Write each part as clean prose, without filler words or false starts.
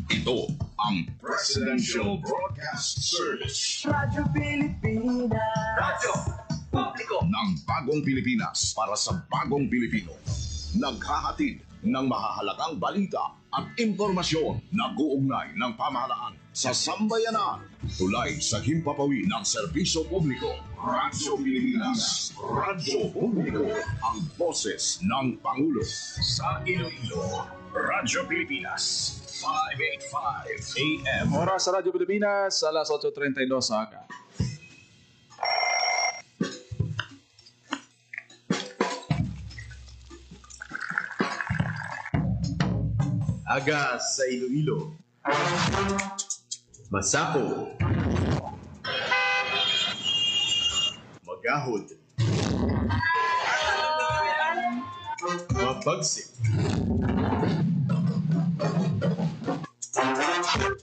Ito ang Presidential Broadcast Service. Radyo Pilipinas. Radyo Publiko ng Bagong Pilipinas para sa Bagong Pilipino. Naghahatid ng mahahalagang balita at impormasyon na guugnay ng pamahalaan sa sambayanan. Tulay sa himpapawid ng serbisyo publiko. Radyo Pilipinas. Radyo Publiko. Ang boses ng Pangulo. Sa Iloilo, Radyo Pilipinas. 585 AM. Oras sa Radyo Pilipinas, alas 8:32 sa aga. Aga sa Iloilo. Masako. Magahod. Mabagsik.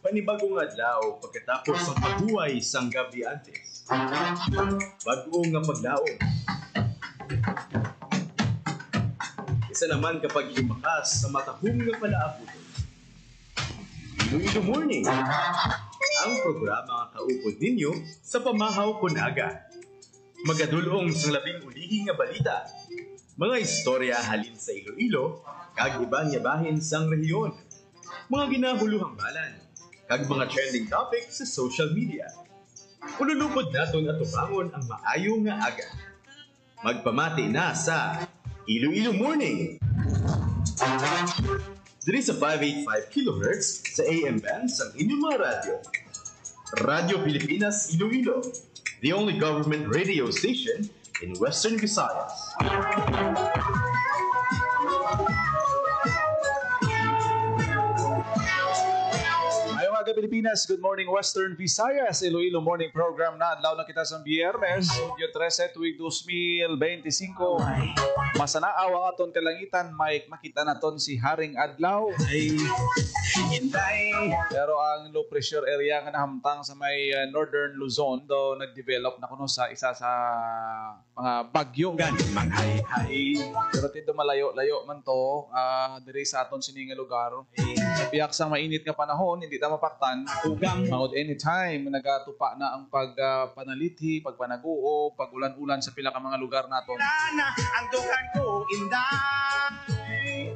Panibagong adlaw pagkatapos sa paghuway sang gabi antes. Bago nga paglaom. Isa naman kapag lumakas sa matahong nga palaabot. Iloilo Morning, ang programa kaupod ninyo sa pamahaw kunaga. Magadulong sa labing ulihi nga balita. Mga istorya halin sa Iloilo, kag ibang yabahin sang rehiyon. Mga ginahuluhang balan, kag mga trending topic sa social media. Ululupod naton at tubangon ang maayo nga aga. Magpamati na sa Iloilo Morning. Diri sa 585 kHz sa AM band sa inyong mga radyo. Radyo Pilipinas Iloilo, the only government radio station in Western Visayas. Pilipinas, good morning Western Visayas, Iloilo Morning Program na adlaw na kita sa Biyernes, Hunyo 13, tuig 2025. Masanaaw ang aton kalangitan, may makita naton si Haring Adlaw. Pero ang low pressure area nga nahamtang sa may Northern Luzon do nag-develop na kuno sa isa sa mga bagyo. Pero tito malayo-layo man to, diri sa aton sininga lugar. Sa piyak sang mainit nga panahon, hindi ta mapakta Mount anytime, nagatupa na ang pagpanalithi, pagpanaguo, pag-ulan-ulan sa pila ka mga lugar naton. Ang dukan ko inday.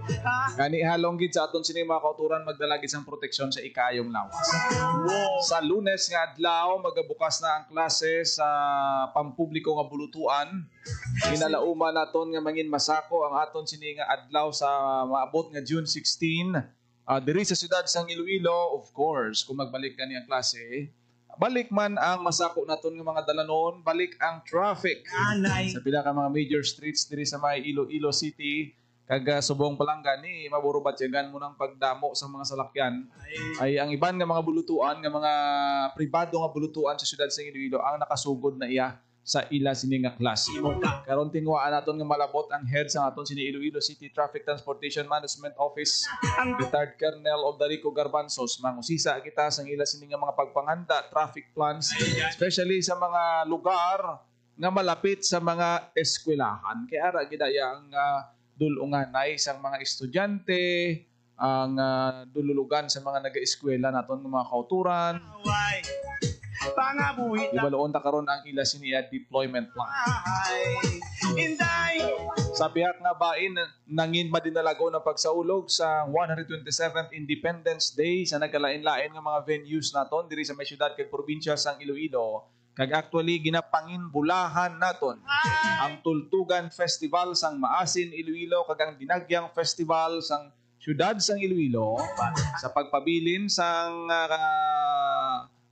Gani halong gid sa aton sini mga kauturan magdalagis ang proteksyon sa ikayong lawas. Sa Lunes nga adlaw magabukas na ang klase sa pampubliko nga bulutuan. Ginalauman naton nga mangin masako ang aton sini nga adlaw sa maabot nga June 16. Diri sa siyudad sang Iloilo, of course, kung magbalik ka niyang klase, balik man ang masako naton ng mga dalanon, balik ang traffic sa pila ka mga major streets diri sa may Iloilo City, kag subong palanggan ni maburubatyagan mo ng pagdamo sa mga salakyan. Ay ang iban nga mga bulutuan, nga mga pribado nga bulutuan sa siyudad sang Iloilo ang nakasugod na iya sa ila sini nga klase. Karon tingwaan naton nga malabot ang head sa aton sini Iloilo City Traffic Transportation Management Office, retired Colonel Odarico Garbanzos. Mangusisa kita sa ila sini nga mga pagpanganda traffic plans, especially sa mga lugar nga malapit sa mga eskwelahan. Kaya ara gidaya ang dulungan ay isang mga estudyante, ang dululugan sa mga nag-eskwela naton nga mga kauturan. Ibaloon ta karon ang ila siniya deployment plan. Sa biyak nga bain nangin madinalago ng pagsaulog sa 127th Independence Day sa nagkalain-lain nga mga venues naton diri sa may syudad kag probinsya sang Iloilo. Kag actually ginapangin bulahan naton ang Tultugan Festival sang Maasin Iloilo kag ang Dinagyang Festival sang syudad sang Iloilo sa pagpabilin sang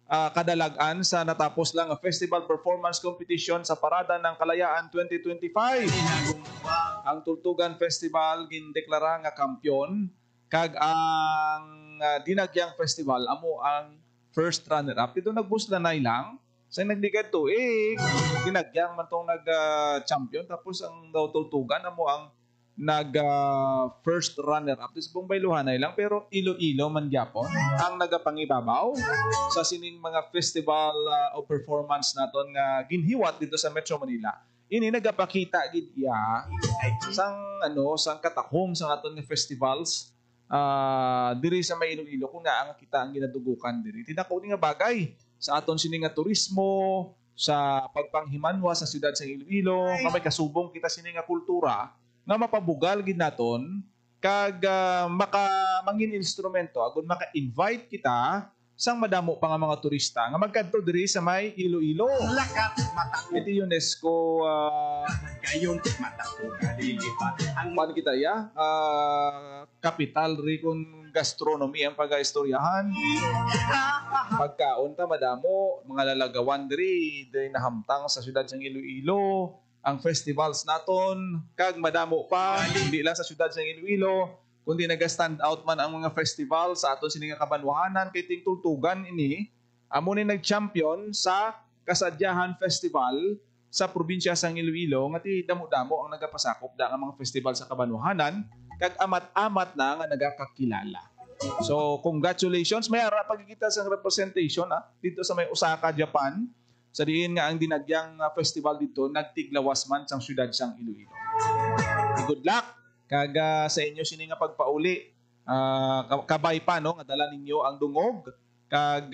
kadalagan sa natapos lang ang Festival Performance Competition sa Parada ng Kalayaan 2025. Ang Tultugan Festival gindeklara nga kampiyon kag ang Dinagyang Festival amo ang first runner-up. Dito nagbuslanay lang sa nagligad to dinagyang man tong nag-champion tapos ang Tultugan amo ang first runner-up. This Bombay Luhanay lang pero Iloilo man gyapon ang nagapangibabaw sa sining mga festival o performance naton nga ginhiwat dito sa Metro Manila. Ini nagapakita gid iya sang sang katahom sa aton nga festivals diri sa may Iloilo kung naa nga kita ang ginadugukan diri. Tinakaw ni nga bagay sa aton sini nga turismo, sa pagpanghimanwa sa siyudad sa Iloilo, nga may kasubong kita sini nga kultura nga mapabugal gid naton kag mangin instrumento agon maka-invite kita sang madamo pa nga mga turista nga magkadto diri sa may Iloilo. Lakat mata ko Iti UNESCO gayon mata ko kalilipat ang pan kita ya kapital ri kun gastronomy ang pagaistoryahan. Pagkaon ta madamo mga lalagawan diri nahamtang sa siyudad sang Iloilo. Ang festivals naton kag madamo pa hindi lang sa siyudad sang Iloilo kundi naga-stand out man ang mga festival sa aton sini nga kabanwahanan kay tingtultugan ini amo ni nag-champion sa Kasadyahan Festival sa probinsya sang Iloilo nga ti damo-damo ang nagapasakop da nga mga festival sa kabanwahanan kag amat-amat na nga nagakakilala. So congratulations, may ara pagkikita sa representation dito sa may Osaka, Japan. Sa diin nga ang dinagyang festival dito nagtiglawas man sang siyudad sang Iloilo. Good luck kag sa inyo sini nga pagpauli. Kabay pa no nga dala ninyo ang dungog kag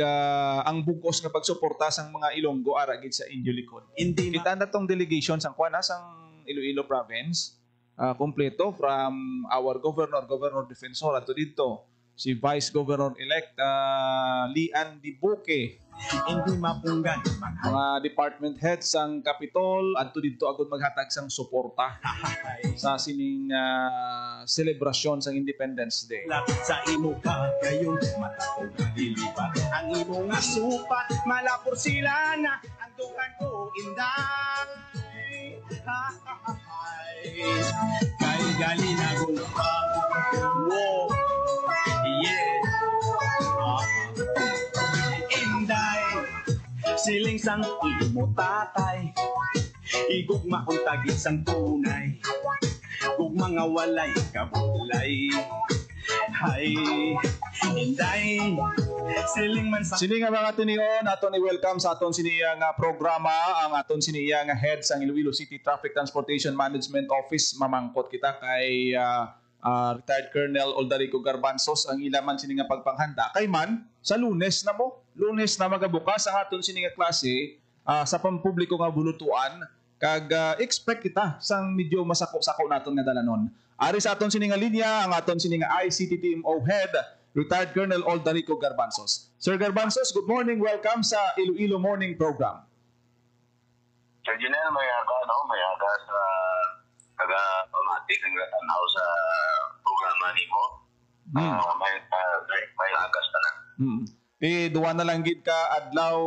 ang bugos nga pagsuporta sang mga Ilonggo ara gid sa inyo likod. hindi Kita na tong delegation sang kuana sang Iloilo province kompleto from our Governor Defensor ato dito si Vice Governor elect Lian Dibuque, hindi mapunggan mga department heads sang Capitol adto dito agud maghatag sang suporta sa sining selebrasyon sang Independence Day. lapit sa imo ka gayon mata ko kalilipat ang imo nga supat malapor sila na ang dukan ko inday kay gali na gumpa wow yeah inday siling sang imo tatay igugma kung tagit sang tunay kung mga walay kabulay hay inday siling man sa Sini nga mga tinion aton i-welcome sa aton siniya nga programa ang aton siniya nga head sang Iloilo City Traffic Transportation Management Office mamangkot kita kay retired Colonel Oldarico Garbanzos ang ilaman sini nga pagpanghanda kay man sa Lunes na magabukas ang aton sini nga klase sa pampubliko nga bulutuan kag expect kita sang medyo masako-sako naton nga dalanon. Ari sa aton sini nga linya ang aton sini nga ICTTMO head retired Colonel Oldarico Garbanzos. Sir Garbanzos, good morning. Welcome sa Iloilo Morning Program. Sir Junel, may aga sa taga-pamatik ng tanaw sa programa ni mo. May agas na na. Duwa na lang gid ka adlaw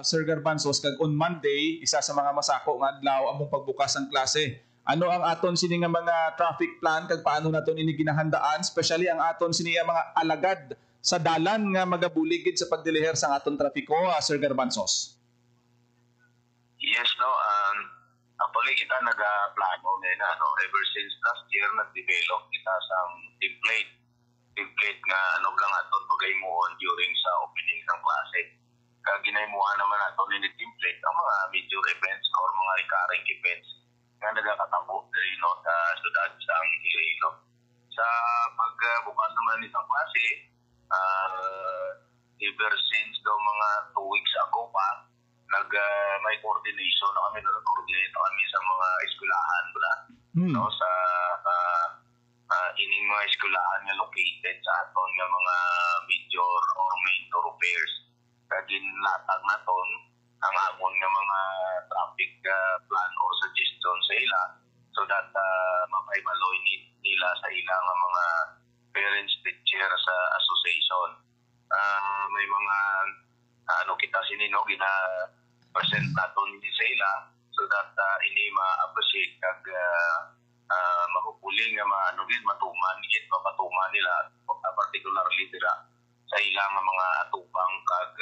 Sir Garbanzos kag on Monday isa sa mga masako nga adlaw among pagbukas ng klase. Ano ang aton sini nga mga traffic plan kag paano naton ini ginahandaan, especially ang aton sini nga mga alagad sa dalan nga magabuligid sa pagdeliher sang aton trapiko, Sir Garbanzos? Yes, no. Actually, kita nag-plano na ever since last year nag-develop kita sang template nga ano lang aton pagaymuon during sa opening ng klase. Kag ginaymuhan naman aton ini template ang mga major events or mga recurring events nga nagakatabo diri no sa siyudad sang Iloilo. Sa pagbukas naman nitong klase, ever since mga 2 weeks ago pa, may coordination na kami, nag-coordinate kami sa mga eskwelahan no, sa ining mga eskwelahan nga located sa aton nga mga major or main thoroughfares. Kagin latag naton ang amon nga mga traffic plan or suggestion sa ila so that mapay-baloy nila sa ilang mga parents teacher sa association. May mga kita sinino gina-present naton sa ila so that ini ma-appreciate kag makupuling nga matuman mapatuman nila particularly dira sa ilang mga atubang kag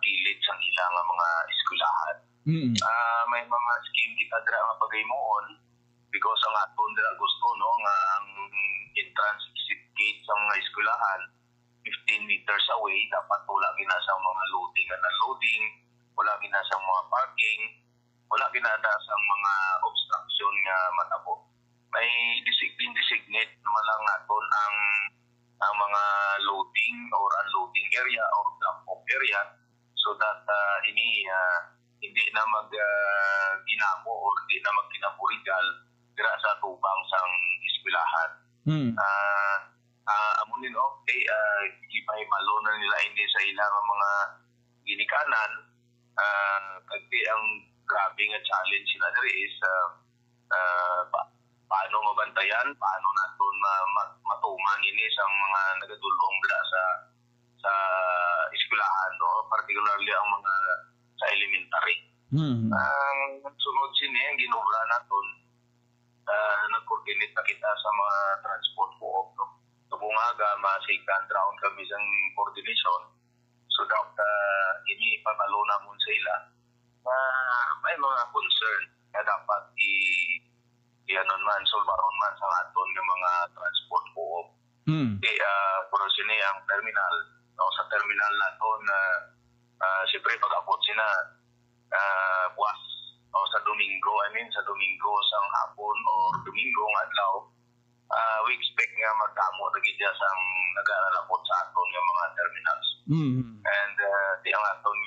kilid sang ilang mga eskwelahan. May mga scheme kita dira nga pagaymoon because ang aton dira gusto no nga ang entrance exit gate sa mga eskwelahan 15 meters away dapat wala gina sa mga loading and unloading, wala gina sa mga parking, wala gina sa mga obstruction nga matabo. May designate naman lang nato Amunin okay, ipahibalo na nila hindi sa ilang mga ginikanan. Kasi ang grabe nga challenge na diri is paano mabantayan, paano naton matuman ini sa mga nagadulong sa eskwelahan, no? Particularly ang mga sa elementary. Ang sunod sini ang ginubra naton, nag-coordinate na kita sa mga transport co-op, no? So bungaga, ma-second round kami sa coordination so that ini pabalo na mo sila may mga concern na dapat i-anon man, solvaron man sa aton ng mga transport co-op. Pero sini ang terminal, no? Sa terminal naton siyempre pag-abot sila buwas o sa Domingo, sa Domingo sang hapon or Domingo ng adlaw, we expect nga magdamo na gidya sang nag-aalapot sa aton ng mga terminals. And di ang aton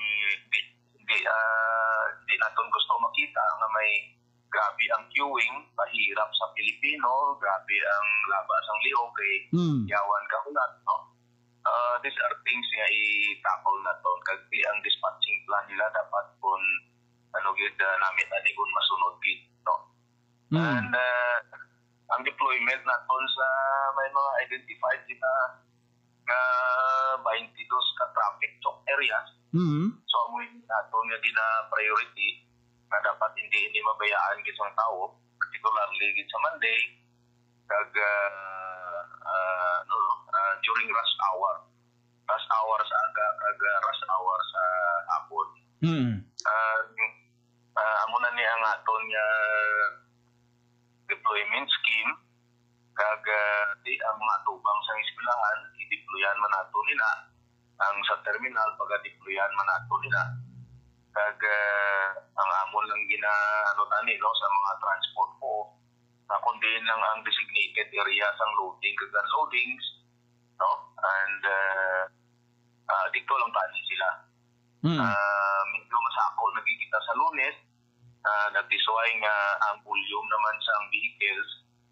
di naton gusto makita nga may grabe ang queuing, pahirap sa Pilipino, grabe ang labas ang liho kay yawan kahulat, no? These are things nga i-tackle naton kag ang dispatching plan nila dapat kung namin ani kung masunod gid, no? And ang deployment naton sa may mga identified kita nga 22 ka traffic choke areas. So amoy naton nga di na priority na dapat hindi mabayaan gid sa tao, particularly gid sa Monday kag during rush hour sa aga kag rush hour sa hapon. Amo na ni ang aton nga deployment scheme kag di ang mga tubang sa eskwelahan i-deployan man nato nila, ang sa terminal pag-deployan man nato nila kag ang amon lang tani, no, sa mga transport po na kundi lang ang designated area sang loading kag unloadings, no, and dito lang tani sila. Medyo masako nagkikita sa Lunes, nagdisuay nga ang volume naman sa ang vehicles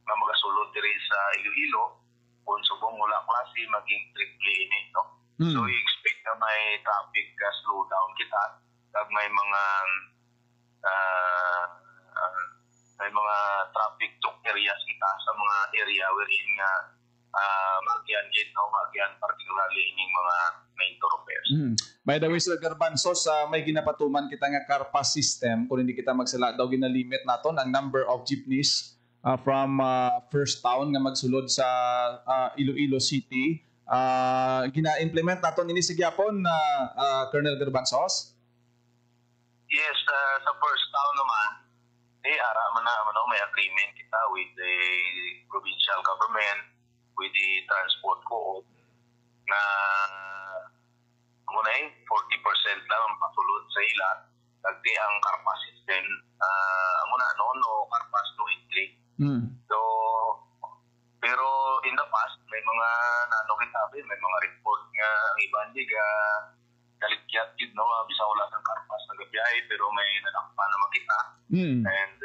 na magasulod diri sa Iloilo kung subong mula klase maging triple ini, no? So we expect na may traffic slowdown kita kag may mga traffic choke areas kita sa mga area wherein nga magyan particularly ining mga main thoroughfares. By the way, Sir Garbanzos, may ginapatuman kita nga Carpass system kung hindi kita magsala daw ginalimit naton ang number of jeepneys from first town nga magsulod sa Iloilo City. Gina-implement naton ini sa gyapon Colonel Garbanzos? Yes, sa first town naman ara man may agreement kita with the provincial government, with the transport co-op na muna 40% lang ang pasulod sa ila kagdi ang Carpass system muna no Carpass no entry. So pero in the past may mga may mga report nga ang iban diga kalikyat gid, no, bisa wala sang Carpass nagabiyahe pero may nadakpan naman kita. And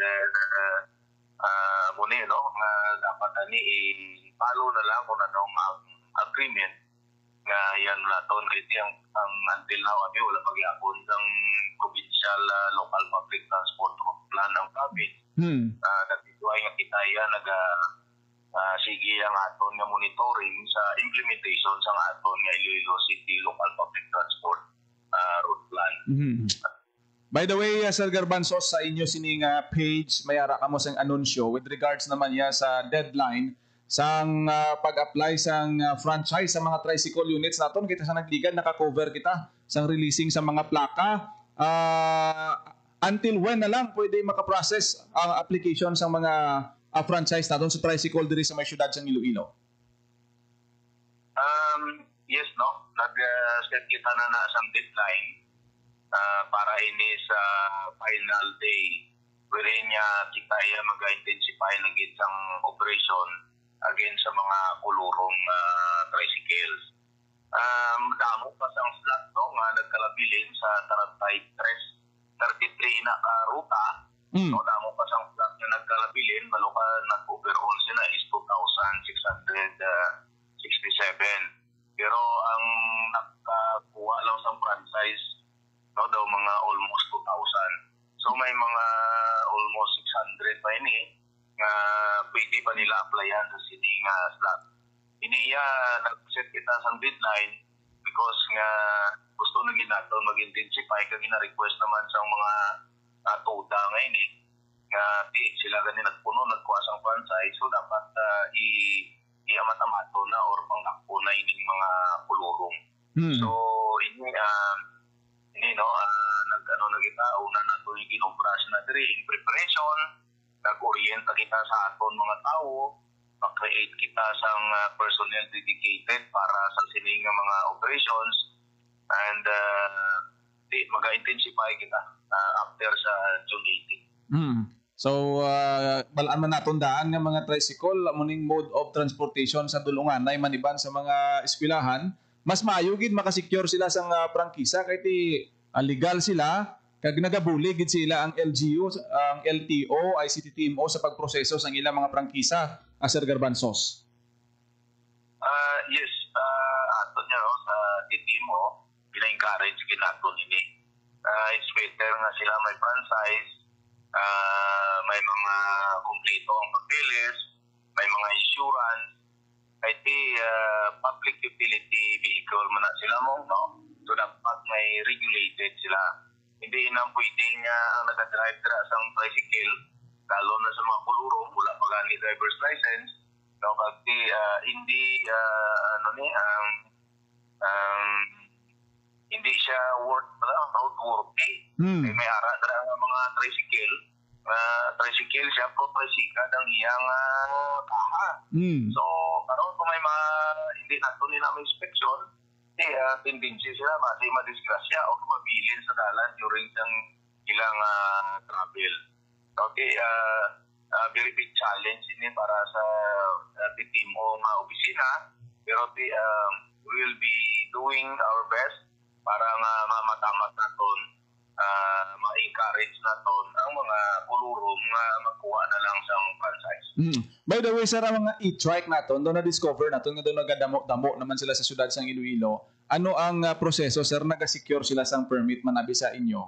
muna no nga dapat ani i-follow na lang kung anong ang agreement nga yan naton kasi ang until now wala pagyapon ng provincial local public transport plan ng province. Nagtituay nga kita yan sige ang aton nga monitoring sa implementation sa aton nga Iloilo City local public transport route plan. By the way, Sir Garbanzos, sa inyo sining page may ara kamo sang anunsyo with regards naman ya sa deadline sang pag-apply sang franchise sa mga tricycle units naton. Kita sa nagligan naka-cover kita sang releasing sa mga plaka. Until when na lang pwede makaprocess ang application sa mga franchise naton sa tricycle diri sa may syudad sang Iloilo? Yes, no, nag-set kita na sang deadline para ini sa final day wherein kita mag-intensify ng isang operation again sa mga kulurong tricycles. Damo pa sang slot, no, nga nagkalabilin sa 33 na ruta. No, damo pa sang slot nga nagkalabilin balo ka nag-overall sila is 2,600 pa ini nga pwede pa nila applyan sa sining slot. Iniya nag-set kita sa deadline because nga gusto na ginato mag-intensify kag gina-request naman sa mga tuda ngayon nga di sila gani nagpuno nagkuha sang pansay, so dapat i-amat-amato na or pangakpo na ining mga kulurong. So ini nagita una na to yung ginobras na diri in preparation, nag-orienta kita sa aton mga tao, mag-create kita sang personnel dedicated para sa sining mga operations, and mag-intensify kita after sa June 18. So, balaan man naton daan nga mga tricycle, muning mode of transportation sa dulungan na maniban sa mga eskwelahan, mas maayo gid makasecure sila sang prangkisa kay ti legal sila kag nagabuli gid sila ang LGU, ang LTO, ICT-TMO sa pagproseso sang ilang mga prangkisa, Sir Garbanzos. Yes, ato niya sa TTMO, pina-encourage ginaton ini. It's better nga sila may franchise, may mga kumpleto ang papeles, may mga insurance, kahit public utility vehicle man na sila mo, no? So dapat may regulated sila. Hindi na pwedeng ang nag-drive sa tricycle, lalo na sa mga kulurong, wala pa gani driver's license, no? Kasi hindi siya roadworthy. May ara na mga tricycle siya pro tricycle ang iyang kaha. So karon kung may hindi nato nila may inspection, tendency sila basi madisgrasya o mabilin sa dalan during ang ilang travel. Okay, very big challenge ini para sa team o mga opisina, pero we will be doing our best para nga matamat naton, ma-encourage naton ang mga kulurong nga magkuha na lang sa franchise. By the way, sir, ang mga e-trike naton, doon na-discover naton nga doon nagadamo-damo naman sila sa syudad sang Iloilo. Ano ang proseso, sir? Nag-secure sila sang permit manabi sa inyo?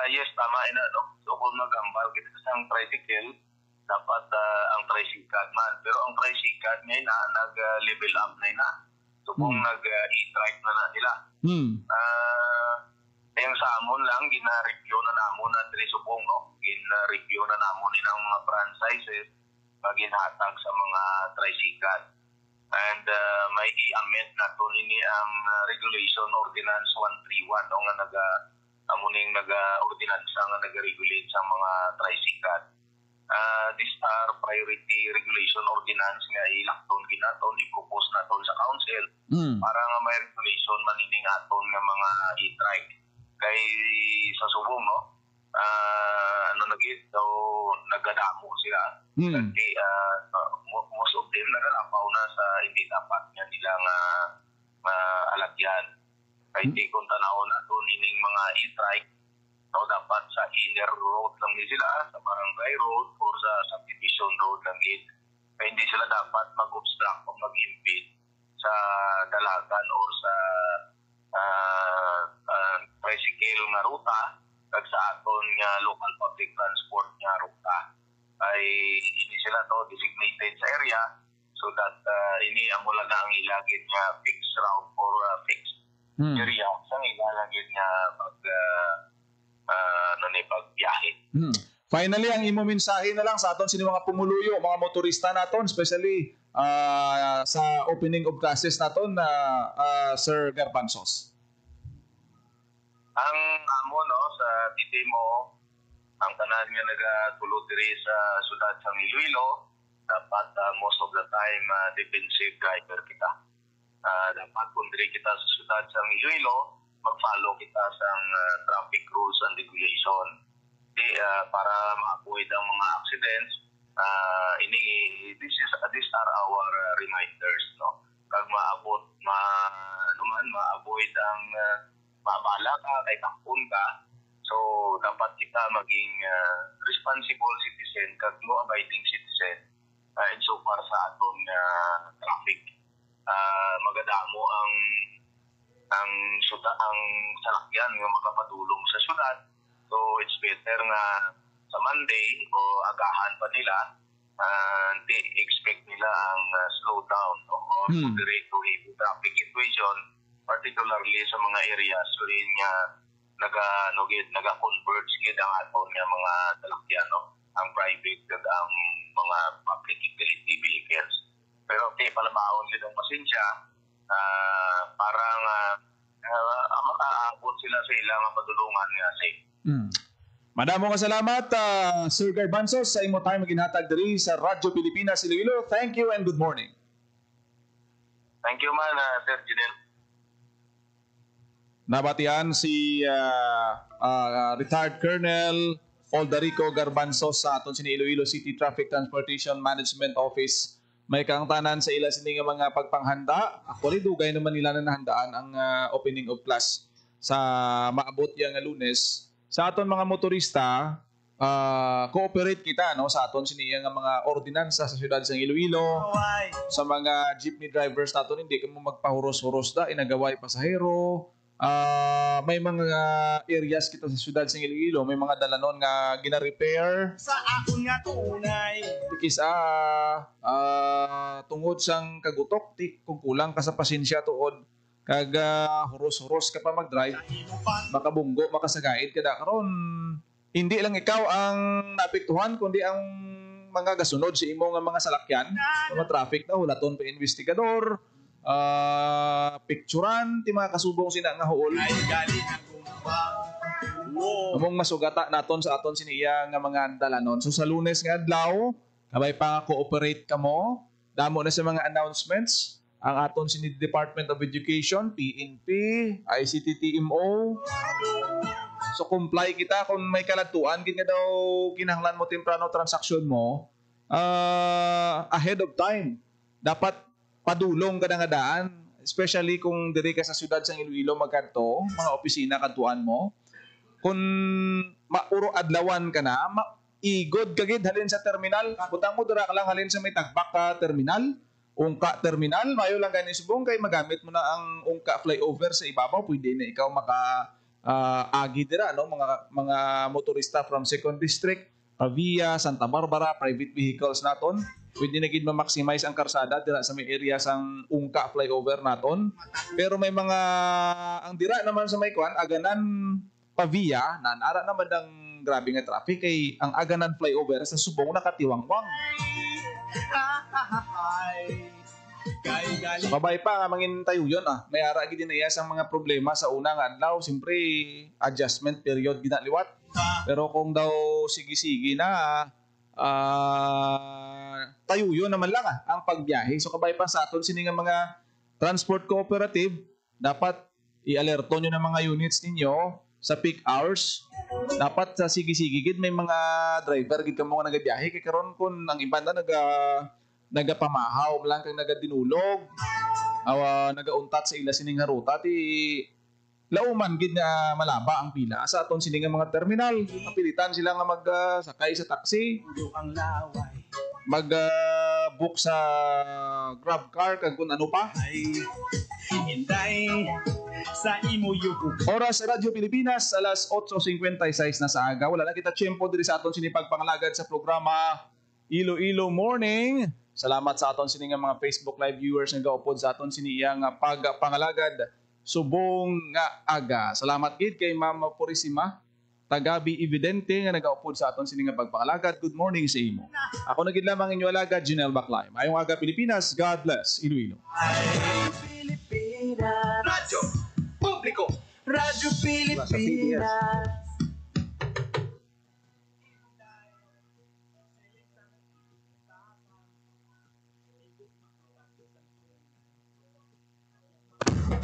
Yes, tama ina, no? So kung nag-ambal kita sang tricycle, dapat ang tricycle man. Pero ang tricycle ngayon nag-level up na. So kung nag-e-trike na sila. Yung sa amon lang, gina-review na namon na diri subong, no? Gina-review na namon ng mga franchises pag ginhatag sa mga tricycle. And may i-amend na to nini ang Regulation Ordinance 131, no? Nga ordinansa nga nag-regulate sa mga tricycle. These are priority regulation ordinance nga ilakton ginaton, i-propose naton sa council para nga may regulation manining aton nga mga e-trike. Kay sa subong, no, nagadamo sila. Kasi most of them nagalapaw na sa hindi dapat nga nilang alagyan. Kaya kung tanaw na doon ining mga e-trike, no, dapat sa inner road lang sila, sa barangay road or sa subdivision road lang din. Kaya hindi sila dapat mag-obstruct o mag-impede sa dalagan or sa tricycle nga ruta kag sa aton nga local public transport nga ruta. Ay ini sila to designated sa area so that ini amula na ang ilagid nga fixed route or fixed area sa ilagid nga pagbiyahe. Finally, ang imo mensahe na lang sa aton sini mga pumuluyo, mga motorista naton, especially sa opening of classes naton na Sir Garbanzos. Ang amo, no, sa TTMO, ang tanan nga nagatulod diri sa syudad sang Iloilo, dapat most of the time defensive driver kita. Dapat kung diri kita sa syudad sang Iloilo, mag-follow kita sang traffic rules and regulation. Para ma-avoid ang mga accidents, these are our reminders, no. Kag maabot ma-avoid ang mabala ka kay takpon ka, so dapat kita maging responsible citizen kag law-abiding citizen insofar sa aton traffic. Magadamo ang salakyan nga makapadulong sa syudad. So it's better nga sa Monday o agahan pa nila, hindi expect nila ang slowdown o moderate to heavy traffic situation, particularly sa mga areas wherein nga naga-converge gid ang aton nga mga talakyan, no? Ang private ug ang mga public utility vehicles. Pero palabaon yun ang pasensya, parang makaabot sila sa ilang padulungan nga safe. Madamo nga salamat, Sir Garbanzos, sa imo time ginhatag diri sa Radyo Pilipinas Iloilo. Thank you and good morning. Thank you man, Sir Janel. Nabatian si retired Colonel Oldarico Garbanzos sa aton sini Iloilo City Traffic Transportation Management Office. May kaangtanan sa ila sini nga mga pagpanghanda. Actually, dugay naman nila na nahandaan ang opening of class sa maabot yang Lunes. Sa aton mga motorista, cooperate kita, no, sa aton sini nga mga ordinansa sa siyudad sa Iloilo. Sa mga jeepney drivers naton, hindi ka mo magpahuros-huros da, inagaway pasahero. May mga areas kita sa siyudad sa Iloilo, may mga dalanon nga gina-repair Sa akon nga tunay. tikis tungod sang kagutok kung kulang ka sa pasensya tuod kag huros-huros ka pa mag-drive, makabunggo, makasagait kada karon. Hindi lang ikaw ang naapektuhan kundi ang mga gasunod sa imo nga mga salakyan, mga traffic na hulaton pa investigador, picturean ti mga kasubong sina nga huol. Ay gali na kumbang. Wow. Among masugata naton sa aton siniya nga mga dalanon. So sa Lunes nga adlaw, kabay pa cooperate kamo. Damo na sa mga announcements ang aton sini Department of Education, PNP, ICT-TMO. So comply kita kung may kalatuan gid nga daw kinahanglan mo temprano transaksyon mo, ahead of time. Dapat padulong ka nga daan, especially kung diri ka sa siyudad sa Iloilo magkanto, mga opisina kadtuan mo. Kung mauro adlawan ka na, igod ka gid halin sa terminal. Butang mo dira ka lang halin sa may tagbak ka terminal, ungka terminal, mayo lang gani subong kay magamit mo na ang ungka flyover sa ibabaw, pwede na ikaw maka agi dira, no, mga motorista from 2nd District, Pavia, Santa Barbara, private vehicles naton. Pwede na gid ma-maximize ang karsada dira sa may area sang ungka flyover naton. Pero may mga ang dira naman sa may kuan Aganan Pavia, nanara naman ang grabe nga traffic kay ang Aganan flyover sa subong nakatiwangwang. Kay gali. So kabay pa nga mangin tayo yun may ara gid na ang mga problema sa una nga adlaw, siyempre adjustment period ginaliwat. Pero kung daw sige-sige na tayo yun naman lang ang pagbiyahe. So kabay pa sa aton sini nga mga transport cooperative, dapat i-alerto nyo ng mga units ninyo sa peak hours. Dapat sa sige-sige gid may mga driver gid kamo nga nagabiyahe kay karon kun ang iban na nagapamahaw lang kang nagadinulog, nagauntat sa ila sining nga ruta ti lauman gid nga malaba ang pila sa aton sini nga mga terminal. Napilitan sila nga magsakay sa taxi, Ang laway. book sa Grab car kag kun ano pa. Ay hinday sa imo yuko. Oras sa Radyo Pilipinas, alas 8:56 na sa aga. Wala na kita tiyempo diri sa aton sini pagpangalagad sa programa Iloilo Morning. Salamat sa aton sini nga mga Facebook Live viewers nga gaupod sa aton sini nga pagpangalagad subong nga aga. Salamat gid kay Mama Purisima Tagabi Evidente nga nagaupod sa aton sini nga pagpangalagad. Good morning sa imo. Ako na gid lamang inyo alagad, Janelle Baclay. Mayong aga Pilipinas. God bless Iloilo. Pilipinas. Radyo Publiko. Radyo Pilipinas.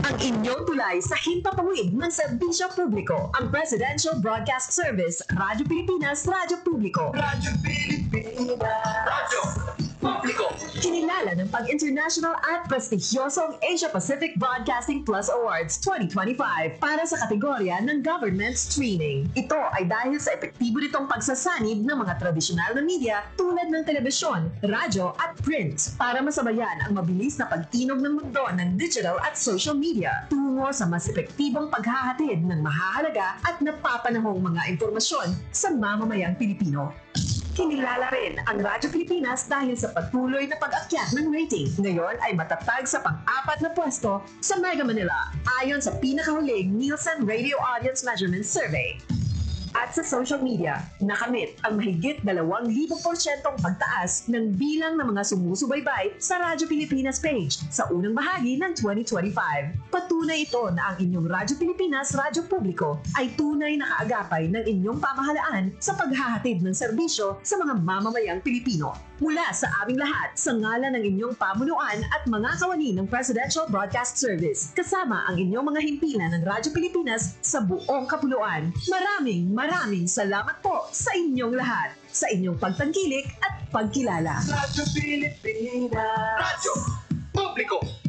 Ang inyong tulay sa himpapawid ng serbisyo publiko, ang Presidential Broadcast Service, Radyo Pilipinas, Radyo Publiko. Radyo Pilipinas. Radyo Publiko. Kinilala ng pag-international at prestigyosong Asia-Pacific Broadcasting Plus Awards 2025 para sa kategorya ng government streaming. Ito ay dahil sa epektibo nitong pagsasanib ng mga tradisyonal na media tulad ng telebisyon, radyo at print para masabayan ang mabilis na pag-inog ng mundo ng digital at social media tungo sa mas epektibong paghahatid ng mahahalaga at napapanahong mga impormasyon sa mamamayang Pilipino. Kinilala rin ang Radyo Pilipinas dahil sa patuloy na pag-akyat ng rating. Ngayon ay matatag sa pang-4 na pwesto sa Mega Manila ayon sa pinakahuling Nielsen Radio Audience Measurement Survey. At sa social media, nakamit ang mahigit 2,000% pagtaas ng bilang ng mga sumusubaybay sa Radyo Pilipinas page sa unang bahagi ng 2025. Patunay ito na ang inyong Radyo Pilipinas Radyo Publiko ay tunay na kaagapay ng inyong pamahalaan sa paghahatid ng serbisyo sa mga mamamayang Pilipino. Mula sa aming lahat, sa ngalan ng inyong pamunuan at mga kawani ng Presidential Broadcast Service, kasama ang inyong mga himpilan ng Radyo Pilipinas sa buong kapuluan. Maraming salamat po sa inyong lahat, sa inyong pagtangkilik at pagkilala. Radyo Pilipinas. Radyo Publiko.